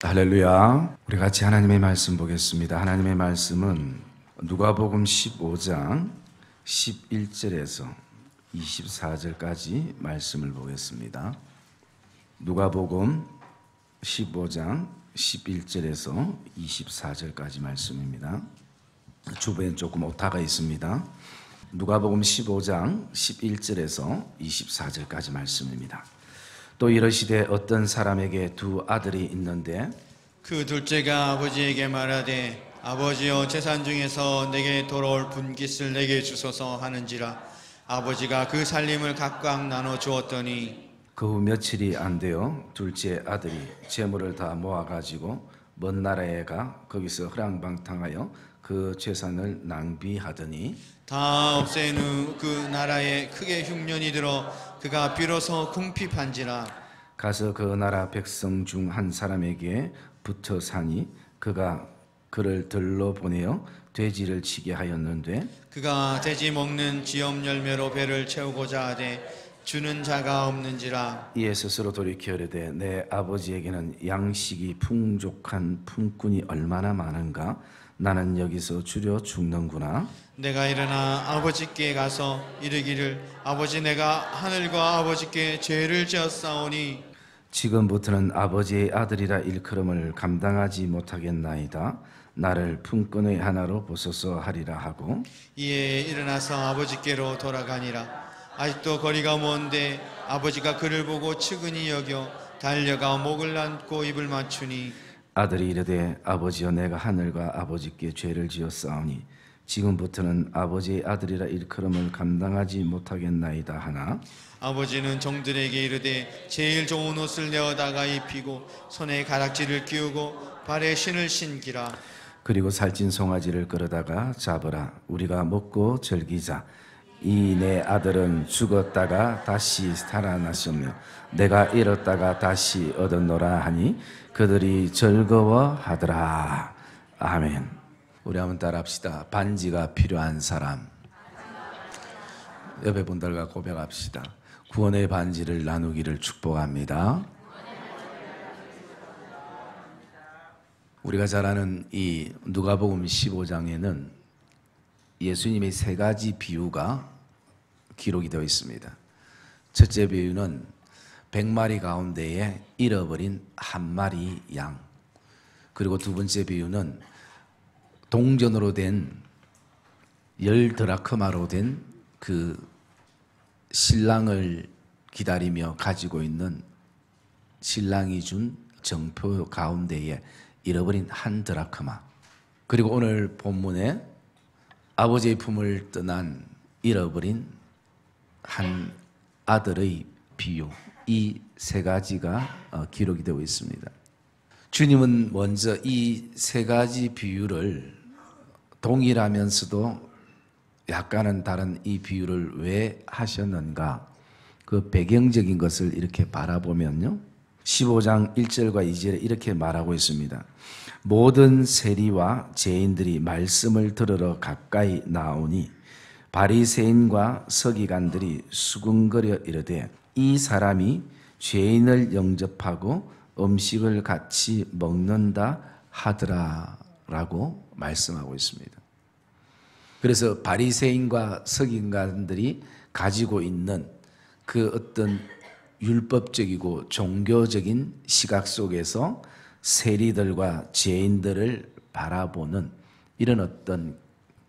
할렐루야. 우리 같이 하나님의 말씀 보겠습니다. 하나님의 말씀은 누가복음 15장 11절에서 24절까지 말씀을 보겠습니다. 누가복음 15장 11절에서 24절까지 말씀입니다. 주변에 조금 오타가 있습니다. 누가복음 15장 11절에서 24절까지 말씀입니다. 또 이르시되 어떤 사람에게 두 아들이 있는데 그 둘째가 아버지에게 말하되 아버지여 재산 중에서 내게 돌아올 분깃을 내게 주소서 하는지라. 아버지가 그 살림을 각각 나눠 주었더니 그 후 며칠이 안 되어 둘째 아들이 재물을 다 모아가지고 먼 나라에 가 거기서 허랑방탕하여 그 재산을 낭비하더니 다 없앤 후 그 나라에 크게 흉년이 들어 그가 비로소 궁핍한지라. 가서 그 나라 백성 중 한 사람에게 붙어 사니 그가 그를 들러 보내어 돼지를 치게 하였는데 그가 돼지 먹는 지엄 열매로 배를 채우고자 하되 주는 자가 없는지라. 이에 스스로 돌이켜 이르되 내 아버지에게는 양식이 풍족한 품꾼이 얼마나 많은가. 나는 여기서 주려 죽는구나. 내가 일어나 아버지께 가서 이르기를 아버지 내가 하늘과 아버지께 죄를 지었사오니 지금부터는 아버지의 아들이라 일컬음을 감당하지 못하겠나이다. 나를 품꾼의 하나로 보소서 하리라 하고 이에 일어나서 아버지께로 돌아가니라. 아직도 거리가 먼데 아버지가 그를 보고 측은히 여겨 달려가 목을 안고 입을 맞추니 아들이 이르되 아버지여 내가 하늘과 아버지께 죄를 지었사오니 지금부터는 아버지의 아들이라 일컬음을 감당하지 못하겠나이다 하나 아버지는 종들에게 이르되 제일 좋은 옷을 내어다가 입히고 손에 가락지를 끼우고 발에 신을 신기라. 그리고 살찐 송아지를 끌어다가 잡으라. 우리가 먹고 즐기자. 이 내 아들은 죽었다가 다시 살아나셨며 내가 잃었다가 다시 얻었노라 하니 그들이 즐거워하더라. 아멘. 우리 한번 따라합시다. 반지가 필요한 사람. 옆에 분들과 고백합시다. 구원의 반지를 나누기를 축복합니다. 우리가 잘 아는 이 누가복음 15장에는 예수님의 세 가지 비유가 기록이 되어 있습니다. 첫째 비유는 100마리 가운데에 잃어버린 한 마리 양. 그리고 두 번째 비유는 동전으로 된 10드라크마로 된 그 신랑을 기다리며 가지고 있는 신랑이 준 정표 가운데에 잃어버린 한 드라크마. 그리고 오늘 본문에 아버지의 품을 떠난 잃어버린 한 아들의 비유, 이 세 가지가 기록이 되어 있습니다. 주님은 먼저 이 세 가지 비유를 동일하면서도 약간은 다른 이 비유를 왜 하셨는가, 그 배경적인 것을 이렇게 바라보면요, 15장 1절과 2절에 이렇게 말하고 있습니다. 모든 세리와 죄인들이 말씀을 들으러 가까이 나오니 바리새인과 서기관들이 수군거려 이르되 이 사람이 죄인을 영접하고 음식을 같이 먹는다 하더라 라고 말씀하고 있습니다. 그래서 바리새인과 서기관들이 가지고 있는 그 어떤 율법적이고 종교적인 시각 속에서 세리들과 죄인들을 바라보는 이런 어떤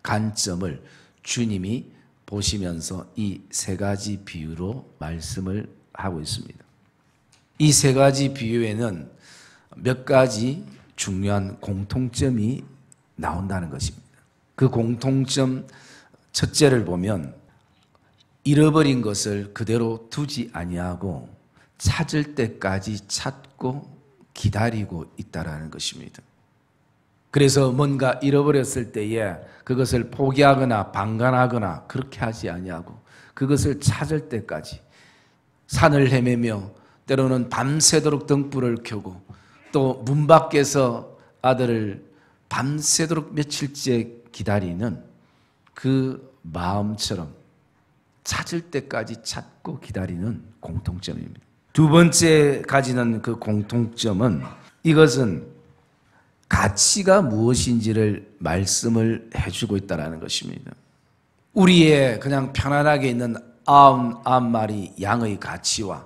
관점을 주님이 보시면서 이 세 가지 비유로 말씀을 하고 있습니다. 이 세 가지 비유에는 몇 가지 중요한 공통점이 나온다는 것입니다. 그 공통점 첫째를 보면 잃어버린 것을 그대로 두지 아니하고 찾을 때까지 찾고 기다리고 있다라는 것입니다. 그래서 뭔가 잃어버렸을 때에 그것을 포기하거나 방관하거나 그렇게 하지 아니하고 그것을 찾을 때까지 산을 헤매며 때로는 밤새도록 등불을 켜고 또 문 밖에서 아들을 밤새도록 며칠째 기다리는 그 마음처럼 찾을 때까지 찾고 기다리는 공통점입니다. 두 번째 가지는 그 공통점은 이것은 가치가 무엇인지를 말씀을 해주고 있다는 것입니다. 우리의 그냥 편안하게 있는 99마리 양의 가치와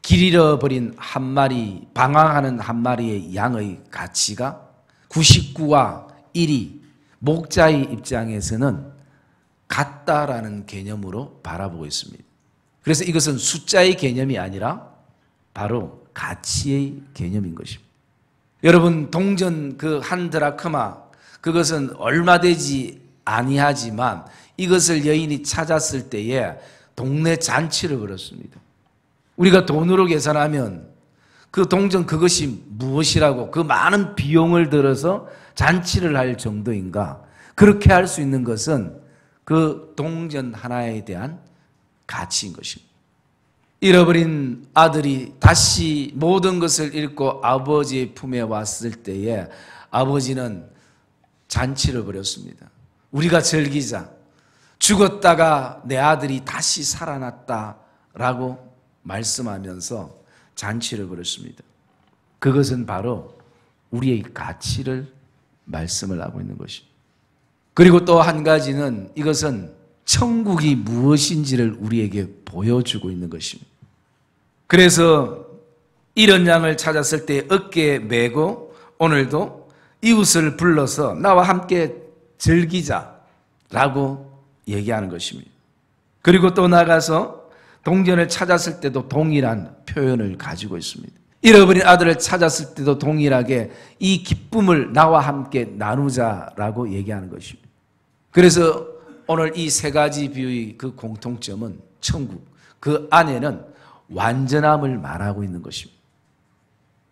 길 잃어버린 한 마리, 방황하는 한 마리의 양의 가치가 99와 1이 목자의 입장에서는 같다라는 개념으로 바라보고 있습니다. 그래서 이것은 숫자의 개념이 아니라 바로 가치의 개념인 것입니다. 여러분, 동전 그 한 드라크마, 그것은 얼마 되지 아니하지만 이것을 여인이 찾았을 때에 동네 잔치를 벌였습니다. 우리가 돈으로 계산하면 그 동전 그것이 무엇이라고 그 많은 비용을 들어서 잔치를 할 정도인가? 그렇게 할 수 있는 것은 그 동전 하나에 대한 가치인 것입니다. 잃어버린 아들이 다시 모든 것을 잃고 아버지의 품에 왔을 때에 아버지는 잔치를 벌였습니다. 우리가 즐기자. 죽었다가 내 아들이 다시 살아났다라고 말씀하면서 잔치를 벌였습니다. 그것은 바로 우리의 가치를 말씀을 하고 있는 것입니다. 그리고 또 한 가지는 이것은 천국이 무엇인지를 우리에게 보여주고 있는 것입니다. 그래서 이런 양을 찾았을 때 어깨에 메고 오늘도 이웃을 불러서 나와 함께 즐기자라고 얘기하는 것입니다. 그리고 또 나가서 동전을 찾았을 때도 동일한 표현을 가지고 있습니다. 잃어버린 아들을 찾았을 때도 동일하게 이 기쁨을 나와 함께 나누자라고 얘기하는 것입니다. 그래서 오늘 이 세 가지 비유의 그 공통점은 천국, 그 안에는 완전함을 말하고 있는 것입니다.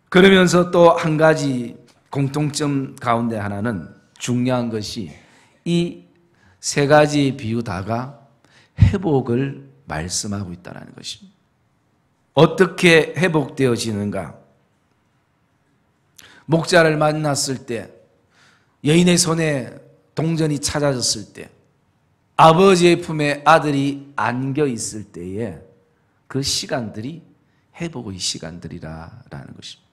그러면서 또 한 가지 공통점 가운데 하나는 중요한 것이 이 세 가지 비유 다가 회복을 말씀하고 있다는 것입니다. 어떻게 회복되어지는가? 목자를 만났을 때, 여인의 손에 동전이 찾아졌을 때, 아버지의 품에 아들이 안겨 있을 때에 그 시간들이 회복의 시간들이라는 것입니다.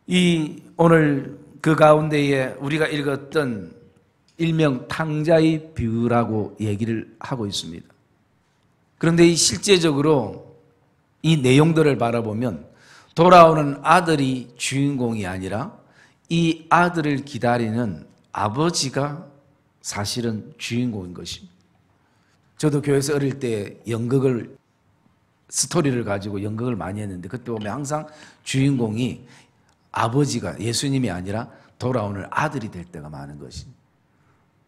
이 오늘 그 가운데에 우리가 읽었던 일명 탕자의 비유라고 얘기를 하고 있습니다. 그런데 이 실제적으로 이 내용들을 바라보면 돌아오는 아들이 주인공이 아니라 이 아들을 기다리는 아버지가 사실은 주인공인 것입니다. 저도 교회에서 어릴 때 연극을 스토리를 가지고 연극을 많이 했는데 그때 보면 항상 주인공이 아버지가 예수님이 아니라 돌아오는 아들이 될 때가 많은 것입니다.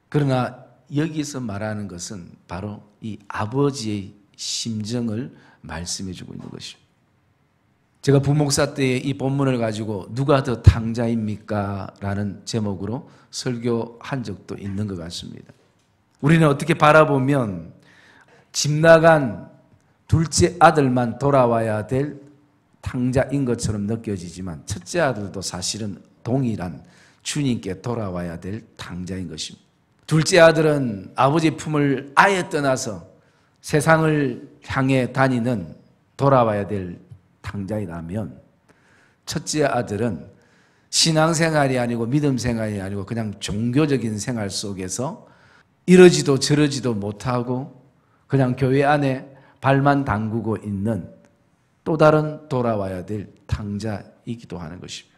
그러나 여기서 말하는 것은 바로 이 아버지의 심정을 말씀해 주고 있는 것입니다. 제가 부목사 때 이 본문을 가지고 누가 더 탕자입니까? 라는 제목으로 설교한 적도 있는 것 같습니다. 우리는 어떻게 바라보면 집 나간 둘째 아들만 돌아와야 될 탕자인 것처럼 느껴지지만 첫째 아들도 사실은 동일한 주님께 돌아와야 될 탕자인 것입니다. 둘째 아들은 아버지 품을 아예 떠나서 세상을 향해 다니는 돌아와야 될 탕자이라면 첫째 아들은 신앙생활이 아니고 믿음생활이 아니고 그냥 종교적인 생활 속에서 이러지도 저러지도 못하고 그냥 교회 안에 발만 담그고 있는 또 다른 돌아와야 될 탕자이기도 하는 것입니다.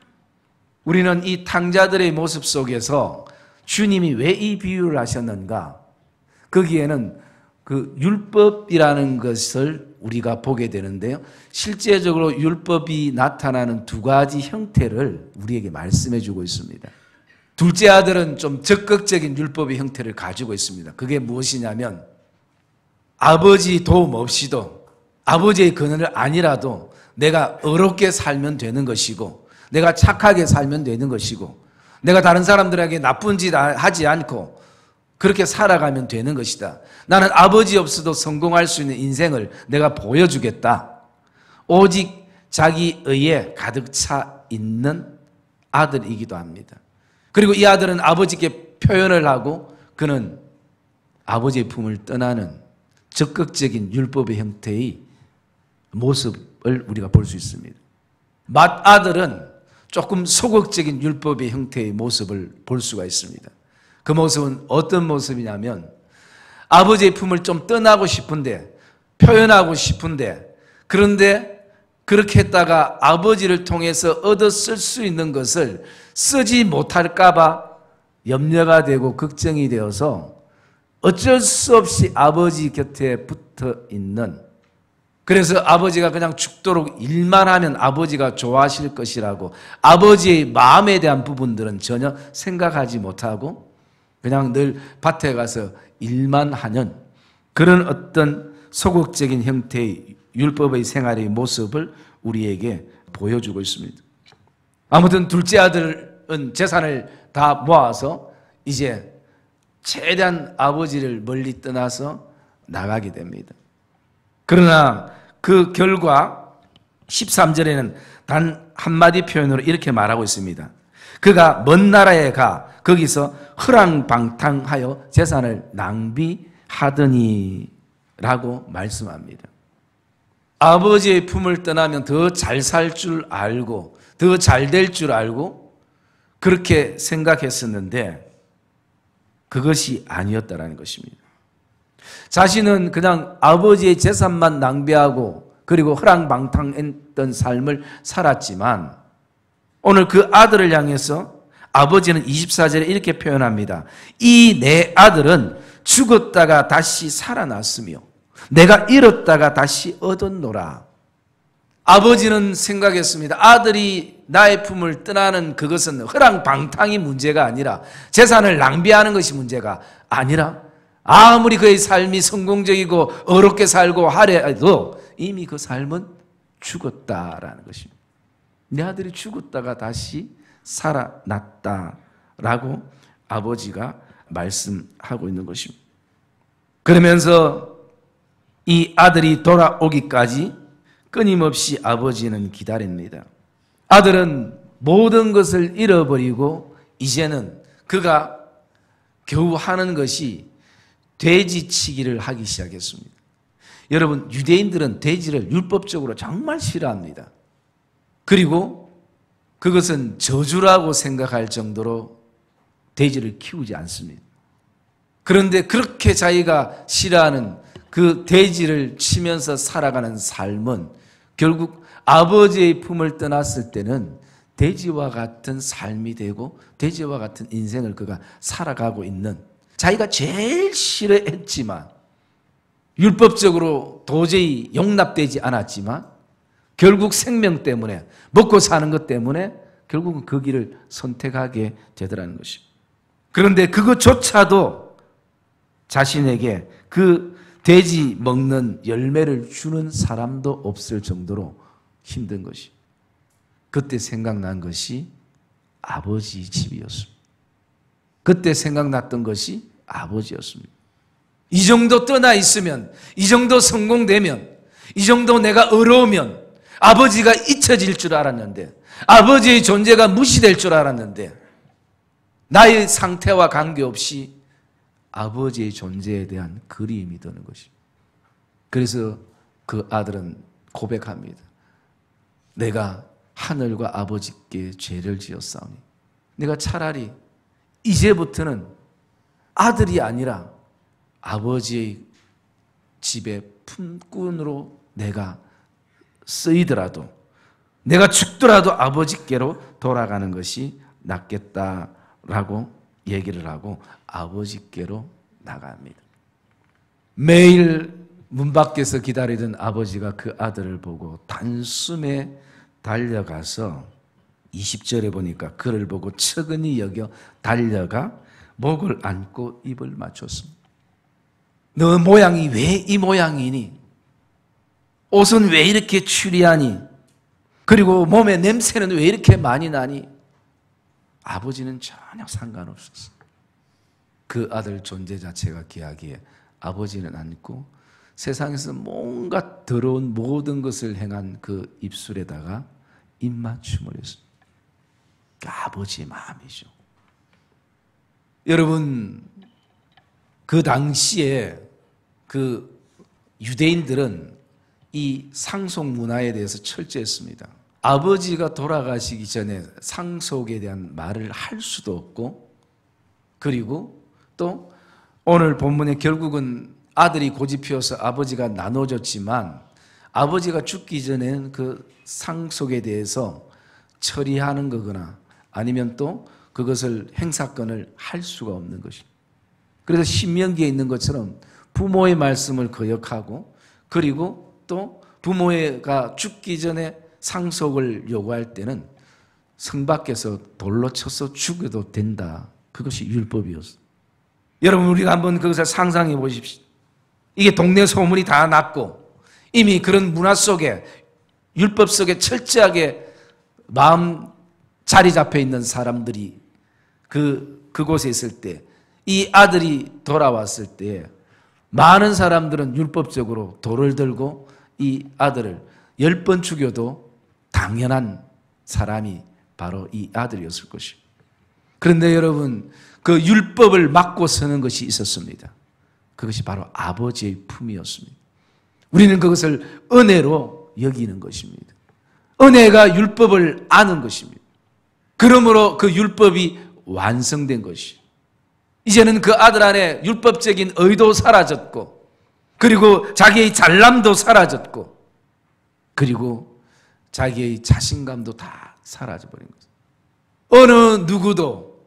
우리는 이 탕자들의 모습 속에서 주님이 왜 이 비유를 하셨는가? 거기에는 그 율법이라는 것을 우리가 보게 되는데요. 실제적으로 율법이 나타나는 두 가지 형태를 우리에게 말씀해 주고 있습니다. 둘째 아들은 좀 적극적인 율법의 형태를 가지고 있습니다. 그게 무엇이냐면 아버지 도움 없이도 아버지의 권한을 아니라도 내가 어렵게 살면 되는 것이고 내가 착하게 살면 되는 것이고 내가 다른 사람들에게 나쁜 짓 하지 않고 그렇게 살아가면 되는 것이다. 나는 아버지 없어도 성공할 수 있는 인생을 내가 보여주겠다. 오직 자기 의에 가득 차 있는 아들이기도 합니다. 그리고 이 아들은 아버지께 표현을 하고 그는 아버지의 품을 떠나는 적극적인 율법의 형태의 모습을 우리가 볼 수 있습니다. 맏아들은 조금 소극적인 율법의 형태의 모습을 볼 수가 있습니다. 그 모습은 어떤 모습이냐면 아버지의 품을 좀 떠나고 싶은데, 표현하고 싶은데, 그런데 그렇게 했다가 아버지를 통해서 얻어 쓸 수 있는 것을 쓰지 못할까 봐 염려가 되고 걱정이 되어서 어쩔 수 없이 아버지 곁에 붙어 있는, 그래서 아버지가 그냥 죽도록 일만 하면 아버지가 좋아하실 것이라고 아버지의 마음에 대한 부분들은 전혀 생각하지 못하고 그냥 늘 밭에 가서 일만 하는 그런 어떤 소극적인 형태의 율법의 생활의 모습을 우리에게 보여주고 있습니다. 아무튼 둘째 아들은 재산을 다 모아서 이제 최대한 아버지를 멀리 떠나서 나가게 됩니다. 그러나 그 결과 13절에는 단 한마디 표현으로 이렇게 말하고 있습니다. 그가 먼 나라에 가 거기서 허랑방탕하여 재산을 낭비하더니 라고 말씀합니다. 아버지의 품을 떠나면 더 잘 살 줄 알고 더 잘 될 줄 알고 그렇게 생각했었는데 그것이 아니었다라는 것입니다. 자신은 그냥 아버지의 재산만 낭비하고 그리고 허랑방탕했던 삶을 살았지만 오늘 그 아들을 향해서 아버지는 24절에 이렇게 표현합니다. 이 내 아들은 죽었다가 다시 살아났으며 내가 잃었다가 다시 얻었노라. 아버지는 생각했습니다. 아들이 나의 품을 떠나는 그것은 허랑방탕이 문제가 아니라 재산을 낭비하는 것이 문제가 아니라 아무리 그의 삶이 성공적이고 어렵게 살고 하려 해도 이미 그 삶은 죽었다라는 것입니다. 내 아들이 죽었다가 다시 살아났다라고 아버지가 말씀하고 있는 것입니다. 그러면서 이 아들이 돌아오기까지 끊임없이 아버지는 기다립니다. 아들은 모든 것을 잃어버리고 이제는 그가 겨우 하는 것이 돼지치기를 하기 시작했습니다. 여러분, 유대인들은 돼지를 율법적으로 정말 싫어합니다. 그리고 그것은 저주라고 생각할 정도로 돼지를 키우지 않습니다. 그런데 그렇게 자기가 싫어하는 그 돼지를 치면서 살아가는 삶은 결국 아버지의 품을 떠났을 때는 돼지와 같은 삶이 되고 돼지와 같은 인생을 그가 살아가고 있는, 자기가 제일 싫어했지만 율법적으로 도저히 용납되지 않았지만 결국 생명 때문에 먹고 사는 것 때문에 결국은 그 길을 선택하게 되더라는 것입니다. 그런데 그것조차도 자신에게 그 돼지 먹는 열매를 주는 사람도 없을 정도로 힘든 것이, 그때 생각난 것이 아버지 집이었습니다. 그때 생각났던 것이 아버지였습니다. 이 정도 떠나 있으면, 이 정도 성공되면, 이 정도 내가 어려우면 아버지가 잊혀질 줄 알았는데, 아버지의 존재가 무시될 줄 알았는데 나의 상태와 관계없이 아버지의 존재에 대한 그리움이 드는 것입니다. 그래서 그 아들은 고백합니다. 내가 하늘과 아버지께 죄를 지었사오니 내가 차라리 이제부터는 아들이 아니라 아버지의 집의 품꾼으로 내가 쓰이더라도, 내가 죽더라도 아버지께로 돌아가는 것이 낫겠다라고 얘기를 하고 아버지께로 나갑니다. 매일 문 밖에서 기다리던 아버지가 그 아들을 보고 단숨에 달려가서 20절에 보니까 그를 보고 측은히 여겨 달려가 목을 안고 입을 맞췄습니다. 너 모양이 왜 이 모양이니? 옷은 왜 이렇게 추리하니? 그리고 몸에 냄새는 왜 이렇게 많이 나니? 아버지는 전혀 상관없었어요. 그 아들 존재 자체가 귀하기에 아버지는 않고 세상에서 뭔가 더러운 모든 것을 행한 그 입술에다가 입맞춤을 했습니다. 아버지의 마음이죠. 여러분, 그 당시에 그 유대인들은 이 상속 문화에 대해서 철저했습니다. 아버지가 돌아가시기 전에 상속에 대한 말을 할 수도 없고, 그리고 또 오늘 본문에 결국은 아들이 고집 피워서 아버지가 나눠줬지만 아버지가 죽기 전에는 그 상속에 대해서 처리하는 거거나 아니면 또 그것을 행사권을 할 수가 없는 것입니다. 그래서 신명기에 있는 것처럼 부모의 말씀을 거역하고, 그리고 또 부모가 죽기 전에 상속을 요구할 때는 성 밖에서 돌로 쳐서 죽여도 된다. 그것이 율법이었어요. 여러분, 우리가 한번 그것을 상상해 보십시오. 이게 동네 소문이 다 났고 이미 그런 문화 속에, 율법 속에 철저하게 마음 자리 잡혀 있는 사람들이 그곳에 있을 때, 이 아들이 돌아왔을 때 많은 사람들은 율법적으로 돌을 들고 이 아들을 10번 죽여도 당연한 사람이 바로 이 아들이었을 것입니다. 그런데 여러분, 그 율법을 막고 서는 것이 있었습니다. 그것이 바로 아버지의 품이었습니다. 우리는 그것을 은혜로 여기는 것입니다. 은혜가 율법을 아는 것입니다. 그러므로 그 율법이 완성된 것이, 이제는 그 아들 안에 율법적인 의도 사라졌고, 그리고 자기의 잘남도 사라졌고, 그리고 자기의 자신감도 다 사라져버린 거죠. 어느 누구도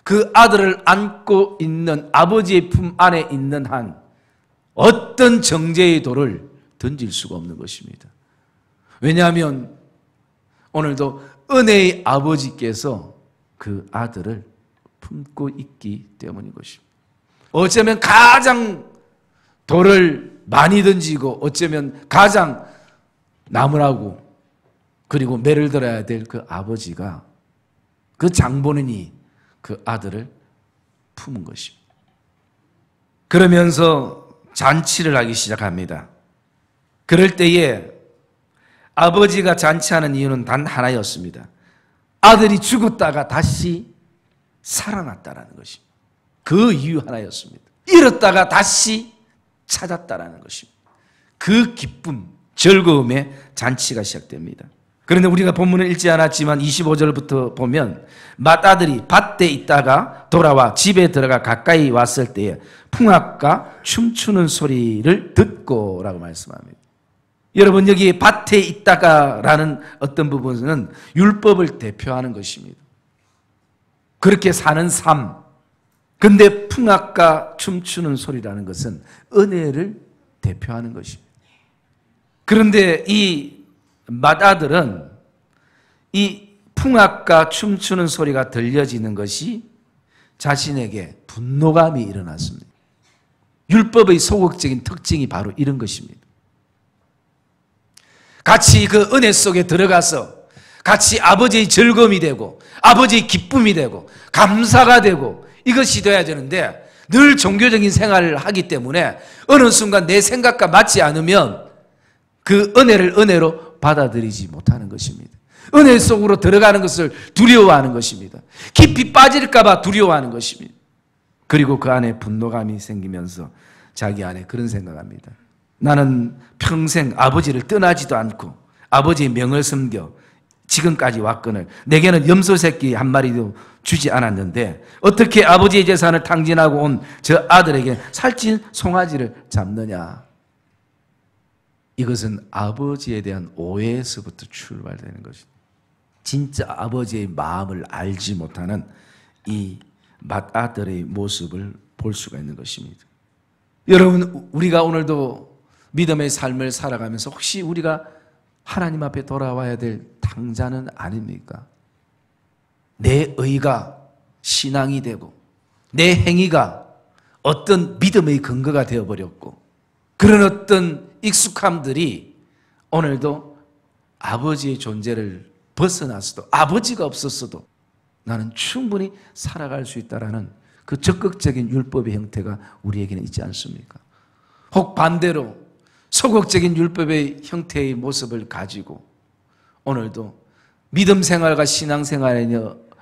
그 아들을 안고 있는 아버지의 품 안에 있는 한 어떤 정죄의 돌을 던질 수가 없는 것입니다. 왜냐하면 오늘도 은혜의 아버지께서 그 아들을 품고 있기 때문인 것입니다. 어쩌면 가장 돌을 많이 던지고 어쩌면 가장 나무라고 그리고 매를 들어야 될 그 아버지가, 그 장본인이 그 아들을 품은 것입니다. 그러면서 잔치를 하기 시작합니다. 그럴 때에 아버지가 잔치하는 이유는 단 하나였습니다. 아들이 죽었다가 다시 살아났다라는 것입니다. 그 이유 하나였습니다. 잃었다가 다시 찾았다라는 것입니다. 그 기쁨, 즐거움의 잔치가 시작됩니다. 그런데 우리가 본문을 읽지 않았지만 25절부터 보면 맏아들이 밭에 있다가 돌아와 집에 들어가 가까이 왔을 때에 풍악과 춤추는 소리를 듣고 라고 말씀합니다. 여러분, 여기 밭에 있다가라는 어떤 부분은 율법을 대표하는 것입니다. 그렇게 사는 삶. 근데 풍악과 춤추는 소리라는 것은 은혜를 대표하는 것입니다. 그런데 이 맏아들은 이 풍악과 춤추는 소리가 들려지는 것이 자신에게 분노감이 일어났습니다. 율법의 소극적인 특징이 바로 이런 것입니다. 같이 그 은혜 속에 들어가서 같이 아버지의 즐거움이 되고 아버지의 기쁨이 되고 감사가 되고 이것이 돼야 되는데, 늘 종교적인 생활을 하기 때문에 어느 순간 내 생각과 맞지 않으면 그 은혜를 은혜로 받아들이지 못하는 것입니다. 은혜 속으로 들어가는 것을 두려워하는 것입니다. 깊이 빠질까 봐 두려워하는 것입니다. 그리고 그 안에 분노감이 생기면서 자기 안에 그런 생각합니다. 나는 평생 아버지를 떠나지도 않고 아버지의 명을 섬겨 지금까지 왔거늘 내게는 염소 새끼 한 마리도 주지 않았는데 어떻게 아버지의 재산을 탕진하고 온 저 아들에게 살찐 송아지를 잡느냐. 이것은 아버지에 대한 오해에서부터 출발되는 것입니다. 진짜 아버지의 마음을 알지 못하는 이 맏아들의 모습을 볼 수가 있는 것입니다. 여러분, 우리가 오늘도 믿음의 삶을 살아가면서 혹시 우리가 하나님 앞에 돌아와야 될 당자는 아닙니까? 내 의가 신앙이 되고 내 행위가 어떤 믿음의 근거가 되어버렸고, 그런 어떤 익숙함들이 오늘도 아버지의 존재를 벗어났어도, 아버지가 없었어도 나는 충분히 살아갈 수 있다라는 그 적극적인 율법의 형태가 우리에게는 있지 않습니까? 혹 반대로 소극적인 율법의 형태의 모습을 가지고 오늘도 믿음 생활과 신앙 생활이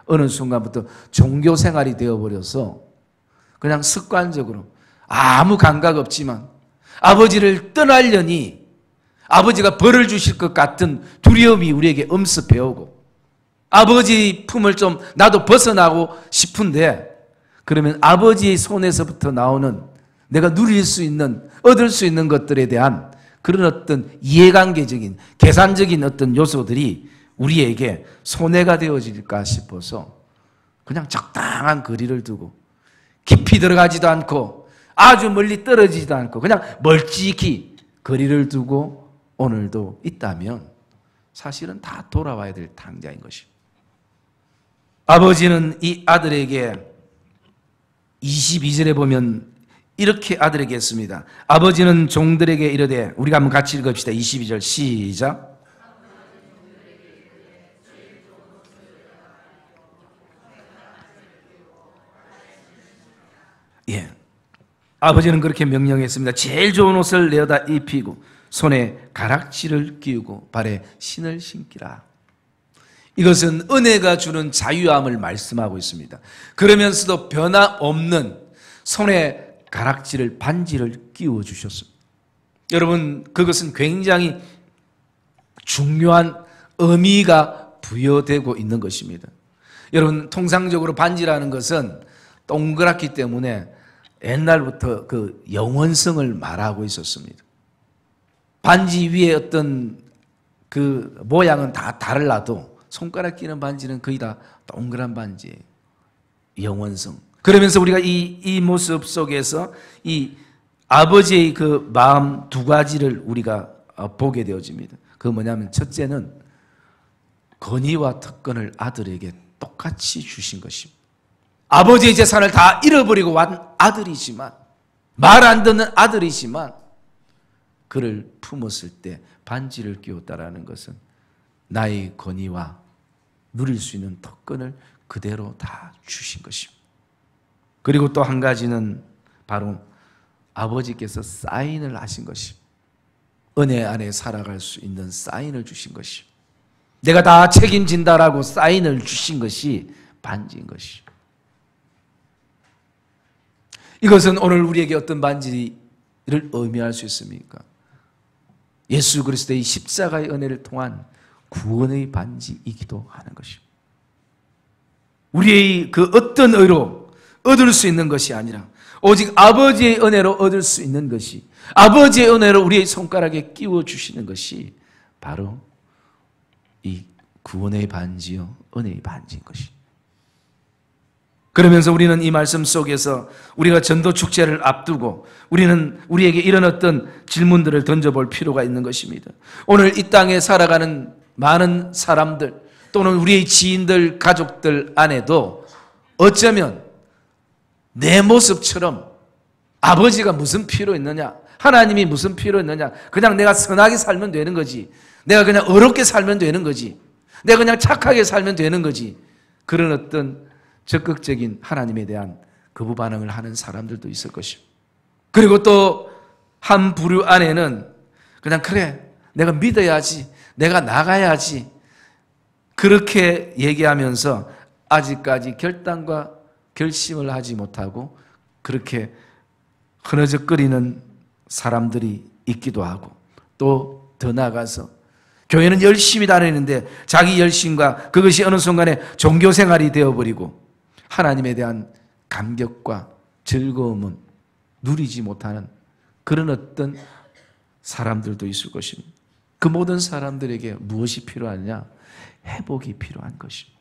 어느 순간부터 종교 생활이 되어버려서 그냥 습관적으로 아무 감각 없지만 아버지를 떠나려니 아버지가 벌을 주실 것 같은 두려움이 우리에게 엄습해오고 아버지 품을 좀 나도 벗어나고 싶은데 그러면 아버지의 손에서부터 나오는 내가 누릴 수 있는 얻을 수 있는 것들에 대한 그런 어떤 이해관계적인 계산적인 어떤 요소들이 우리에게 손해가 되어질까 싶어서 그냥 적당한 거리를 두고 깊이 들어가지도 않고 아주 멀리 떨어지지도 않고 그냥 멀찍이 거리를 두고 오늘도 있다면 사실은 다 돌아와야 될 당자인 것입니다. 아버지는 이 아들에게 22절에 보면 이렇게 아들에게 했습니다. 아버지는 종들에게 이르되, 우리가 한번 같이 읽읍시다. 22절 시작. 예, 아버지는 그렇게 명령했습니다. 제일 좋은 옷을 내어다 입히고 손에 가락지를 끼우고 발에 신을 신기라. 이것은 은혜가 주는 자유함을 말씀하고 있습니다. 그러면서도 변함없는 손에 가락지를 반지를 끼워 주셨습니다. 여러분, 그것은 굉장히 중요한 의미가 부여되고 있는 것입니다. 여러분, 통상적으로 반지라는 것은 동그랗기 때문에 옛날부터 그 영원성을 말하고 있었습니다. 반지 위에 어떤 그 모양은 다 달라도 손가락 끼는 반지는 거의 다 동그란 반지예요. 영원성. 그러면서 우리가 이 모습 속에서 이 아버지의 그 마음 두 가지를 우리가 보게 되어집니다. 그 뭐냐면 첫째는 권위와 특권을 아들에게 똑같이 주신 것입니다. 아버지의 재산을 다 잃어버리고 wan 아들이지만, 말 안 듣는 아들이지만 그를 품었을 때 반지를 끼웠다라는 것은 나의 권위와 누릴 수 있는 특권을 그대로 다 주신 것입니다. 그리고 또 한 가지는 바로 아버지께서 사인을 하신 것입니다. 은혜 안에 살아갈 수 있는 사인을 주신 것입니다. 내가 다 책임진다라고 사인을 주신 것이 반지인 것입니다. 이것은 오늘 우리에게 어떤 반지를 의미할 수 있습니까? 예수 그리스도의 십자가의 은혜를 통한 구원의 반지이기도 하는 것입니다. 우리의 그 어떤 의로 얻을 수 있는 것이 아니라 오직 아버지의 은혜로 얻을 수 있는 것이, 아버지의 은혜로 우리의 손가락에 끼워주시는 것이 바로 이 구원의 반지요, 은혜의 반지인 것입니다. 그러면서 우리는 이 말씀 속에서 우리가 전도 축제를 앞두고 우리는 우리에게 이런 어떤 질문들을 던져볼 필요가 있는 것입니다. 오늘 이 땅에 살아가는 많은 사람들 또는 우리의 지인들, 가족들 안에도 어쩌면 내 모습처럼 아버지가 무슨 필요 있느냐, 하나님이 무슨 필요 있느냐, 그냥 내가 선하게 살면 되는 거지, 내가 그냥 어렵게 살면 되는 거지, 내가 그냥 착하게 살면 되는 거지, 그런 어떤 적극적인 하나님에 대한 거부 반응을 하는 사람들도 있을 것이고, 그리고 또 한 부류 안에는 그냥 그래, 내가 믿어야지, 내가 나가야지, 그렇게 얘기하면서 아직까지 결단과 결심을 하지 못하고 그렇게 흐느적거리는 사람들이 있기도 하고, 또 더 나아가서 교회는 열심히 다니는데 자기 열심과 그것이 어느 순간에 종교생활이 되어버리고 하나님에 대한 감격과 즐거움은 누리지 못하는 그런 어떤 사람들도 있을 것입니다. 그 모든 사람들에게 무엇이 필요하냐? 회복이 필요한 것입니다.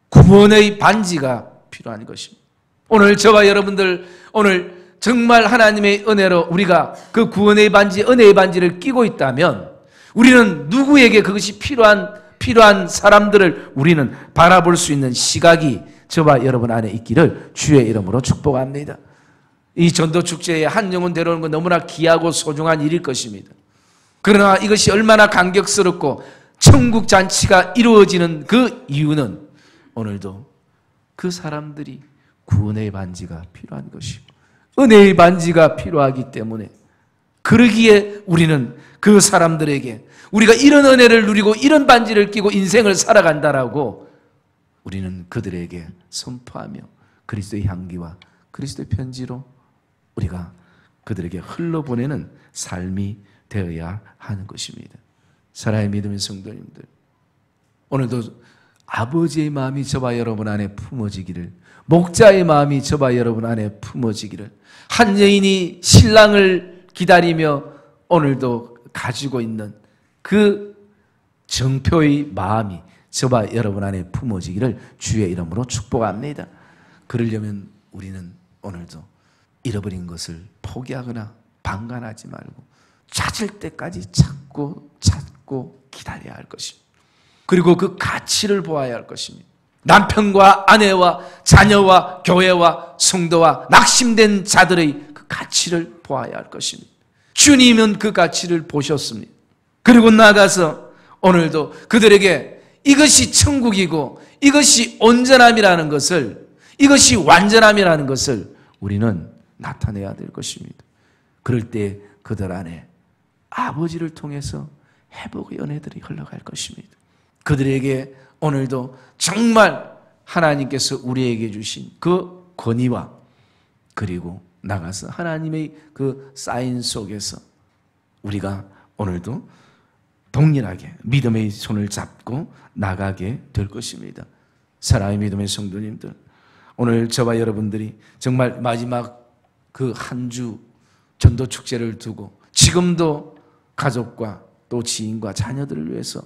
구원의 반지가 필요한 것입니다. 오늘 저와 여러분들, 오늘 정말 하나님의 은혜로 우리가 그 구원의 반지, 은혜의 반지를 끼고 있다면 우리는 누구에게 그것이 필요한 사람들을 우리는 바라볼 수 있는 시각이 저와 여러분 안에 있기를 주의 이름으로 축복합니다. 이 전도축제에 한 영혼 데려오는 건 너무나 귀하고 소중한 일일 것입니다. 그러나 이것이 얼마나 감격스럽고 천국 잔치가 이루어지는 그 이유는 오늘도 그 사람들이 구원의 반지가 필요한 것이고 은혜의 반지가 필요하기 때문에, 그러기에 우리는 그 사람들에게 우리가 이런 은혜를 누리고 이런 반지를 끼고 인생을 살아간다라고 우리는 그들에게 선포하며 그리스도의 향기와 그리스도의 편지로 우리가 그들에게 흘러보내는 삶이 되어야 하는 것입니다. 사랑의 믿음의 성도님들, 오늘도 아버지의 마음이 저와 여러분 안에 품어지기를, 목자의 마음이 저와 여러분 안에 품어지기를, 한 여인이 신랑을 기다리며 오늘도 가지고 있는 그 정표의 마음이 저와 여러분 안에 품어지기를 주의 이름으로 축복합니다. 그러려면 우리는 오늘도 잃어버린 것을 포기하거나 방관하지 말고 찾을 때까지 찾고 기다려야 할 것입니다. 그리고 그 가치를 보아야 할 것입니다. 남편과 아내와 자녀와 교회와 성도와 낙심된 자들의 그 가치를 보아야 할 것입니다. 주님은 그 가치를 보셨습니다. 그리고 나가서 오늘도 그들에게 이것이 천국이고 이것이 온전함이라는 것을, 이것이 완전함이라는 것을 우리는 나타내야 될 것입니다. 그럴 때 그들 안에 아버지를 통해서 회복의 은혜들이 흘러갈 것입니다. 그들에게 오늘도 정말 하나님께서 우리에게 주신 그 권위와, 그리고 나가서 하나님의 그 사인 속에서 우리가 오늘도 동일하게 믿음의 손을 잡고 나가게 될 것입니다. 사랑의 믿음의 성도님들, 오늘 저와 여러분들이 정말 마지막 그 한 주 전도 축제를 두고 지금도 가족과 또 지인과 자녀들을 위해서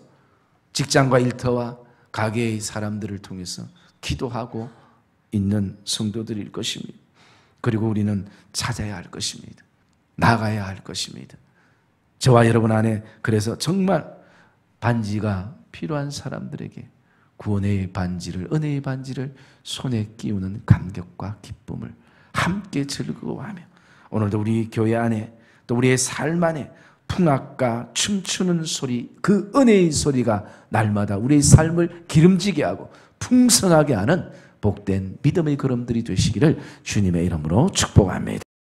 직장과 일터와 가게의 사람들을 통해서 기도하고 있는 성도들일 것입니다. 그리고 우리는 찾아야 할 것입니다. 나가야 할 것입니다. 저와 여러분 안에 그래서 정말 반지가 필요한 사람들에게 구원의 반지를, 은혜의 반지를 손에 끼우는 감격과 기쁨을 함께 즐거워하며 오늘도 우리 교회 안에 또 우리의 삶 안에 풍악과 춤추는 소리, 그 은혜의 소리가 날마다 우리의 삶을 기름지게 하고 풍성하게 하는 복된 믿음의 걸음들이 되시기를 주님의 이름으로 축복합니다.